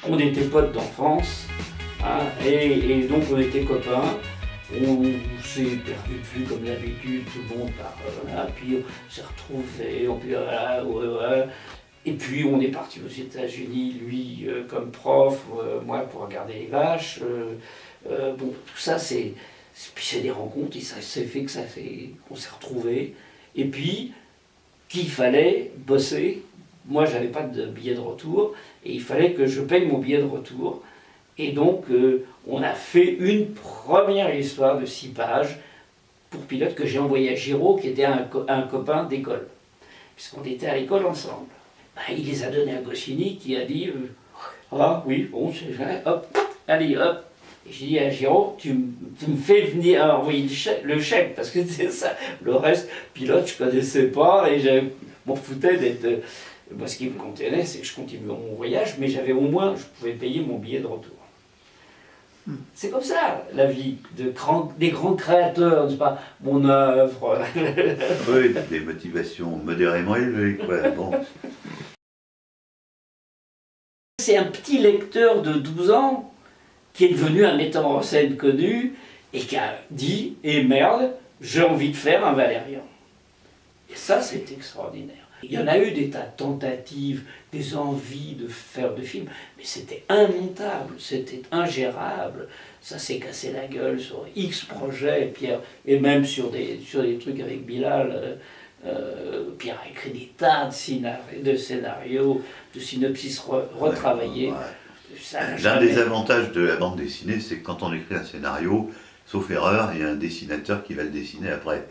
On était potes d'enfance, hein, et donc on était copains. On s'est perdu de vue comme d'habitude, tout le monde par là, puis on s'est retrouvés, et puis on est parti aux États-Unis, lui comme prof, moi pour regarder les vaches. Bon, tout ça, puis c'est des rencontres, et ça s'est fait qu'on s'est retrouvés. Et puis, qu'il fallait bosser. Moi, j'avais pas de billet de retour, et il fallait que je paye mon billet de retour. Et donc, on a fait une première histoire de 6 pages pour Pilote que j'ai envoyé à Giraud, qui était un copain d'école, puisqu'on était à l'école ensemble. Ben, il les a donnés à Goscinny, qui a dit ah oui, bon, c'est vrai, hop, allez, hop. Et j'ai dit à Giraud, tu me fais venir envoyer le chèque, parce que c'est ça. Le reste, Pilote, je connaissais pas, et je m'en foutais d'être. Moi, ce qui me contenait, c'est que je continuais mon voyage, mais j'avais au moins, je pouvais payer mon billet de retour. C'est comme ça, la vie des grands créateurs, n'est-ce pas? Mon œuvre. Oui, des motivations modérément élevées, quoi. Bon. C'est un petit lecteur de 12 ans qui est devenu un metteur en scène connu et qui a dit « Eh merde, j'ai envie de faire un Valérian ». Et ça, c'est extraordinaire. Il y en a eu des tas de tentatives, des envies de faire des films, mais c'était immontable, c'était ingérable. Ça s'est cassé la gueule sur X projets, Pierre, et même sur des trucs avec Bilal. Pierre a écrit des tas de scénarios, de synopsis retravaillés. Ouais. L'un des avantages de la bande dessinée, c'est que quand on écrit un scénario, sauf erreur, il y a un dessinateur qui va le dessiner après.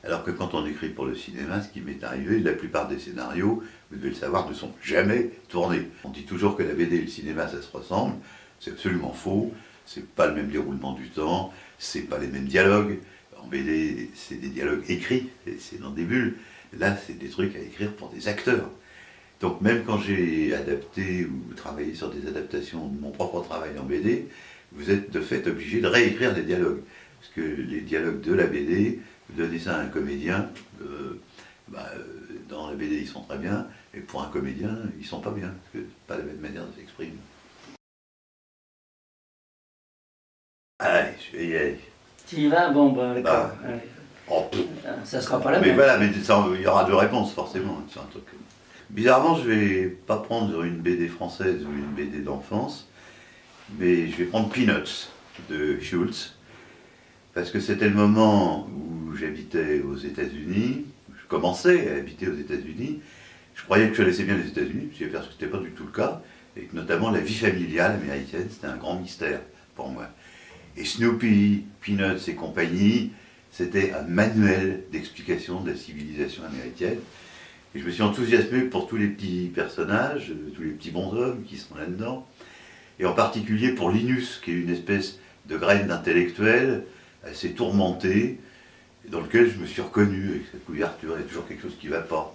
Alors que quand on écrit pour le cinéma, ce qui m'est arrivé, la plupart des scénarios, vous devez le savoir, ne sont jamais tournés. On dit toujours que la BD et le cinéma, ça se ressemble. C'est absolument faux. C'est pas le même déroulement du temps, c'est pas les mêmes dialogues. En BD, c'est des dialogues écrits, c'est dans des bulles. Là, c'est des trucs à écrire pour des acteurs. Donc même quand j'ai adapté ou travaillé sur des adaptations de mon propre travail en BD, vous êtes de fait obligé de réécrire les dialogues. Parce que les dialogues de la BD, vous donnez ça à un comédien, dans la BD ils sont très bien, et pour un comédien, ils sont pas bien, parce que c'est pas la même manière de s'exprimer. Allez, je vais y aller. Tu y vas? Bon, ben, d'accord. Ça sera pas la même. Mais voilà, mais il y aura deux réponses, forcément. C'est un truc. Bizarrement, je vais pas prendre une BD française ou une BD d'enfance, mais je vais prendre Peanuts de Schulz, parce que c'était le moment où j'habitais aux États-Unis, je commençais à habiter aux États-Unis. Je croyais que je connaissais bien les États-Unis, puis j'ai aperçu que ce n'était pas du tout le cas, et que notamment la vie familiale américaine, c'était un grand mystère pour moi. Et Snoopy, Peanuts et compagnie, c'était un manuel d'explication de la civilisation américaine. Et je me suis enthousiasmé pour tous les petits personnages, tous les petits bonshommes qui sont là-dedans, et en particulier pour Linus, qui est une espèce de graine d'intellectuel assez tourmenté, dans lequel je me suis reconnu avec cette couverture, il y a toujours quelque chose qui ne va pas.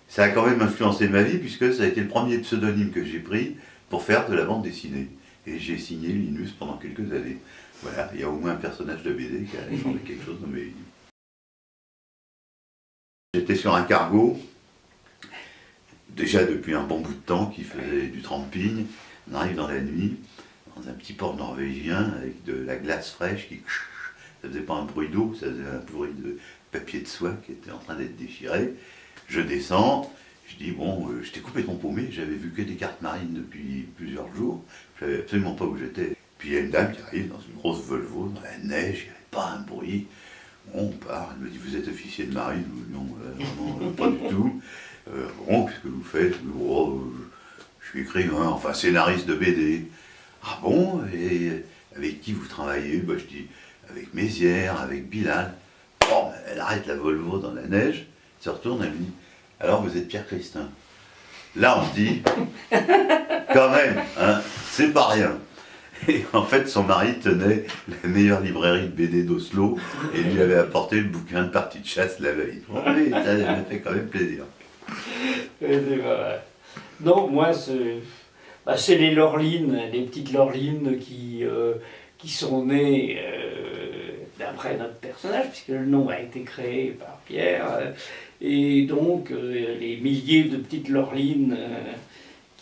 Ça a quand même influencé ma vie, puisque ça a été le premier pseudonyme que j'ai pris pour faire de la bande dessinée. Et j'ai signé Linus pendant quelques années. Voilà, il y a au moins un personnage de BD qui a changé quelque chose dans mes vies. J'étais sur un cargo, déjà depuis un bon bout de temps, qui faisait du tramping. On arrive dans la nuit, dans un petit port norvégien, avec de la glace fraîche qui... Ça faisait pas un bruit d'eau, ça faisait un bruit de papier de soie qui était en train d'être déchiré. Je descends, je dis bon, j'étais complètement paumé, j'avais vu que des cartes marines depuis plusieurs jours, je savais absolument pas où j'étais. Puis il y a une dame qui arrive dans une grosse Volvo, dans la neige, il n'y avait pas un bruit. Bon, on part, elle me dit vous êtes officier de marine? Non, vraiment, pas du tout. Bon, qu'est-ce que vous faites? Je suis écrivain, enfin scénariste de BD. Ah bon? Et avec qui vous travaillez? Je dis avec Mézières, avec Bilal. Bon, elle arrête la Volvo dans la neige, elle se retourne, elle me dit alors vous êtes Pierre Christin. Là on se dit quand même, hein, c'est pas rien. Et en fait son mari tenait la meilleure librairie de BD d'Oslo et lui avait apporté le bouquin de partie de chasse la veille. Bon, oui, ça m'a fait quand même plaisir. Non, moi c'est les Lorlines, les petites Lorlines qui sont nées d'après notre personnage, puisque le nom a été créé par Pierre, et donc les milliers de petites Lorlines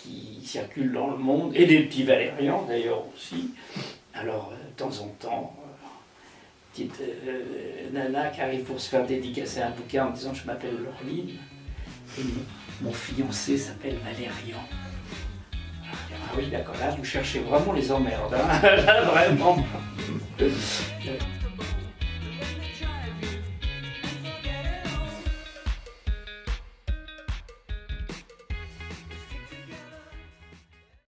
qui circulent dans le monde, et des petits Valérians d'ailleurs aussi. Alors, de temps en temps, petite nana qui arrive pour se faire dédicacer un bouquin en disant « Je m'appelle Laureline, et mon fiancé s'appelle Valérian ». Ah oui, d'accord, là, vous cherchez vraiment les emmerdes, hein. Là, vraiment.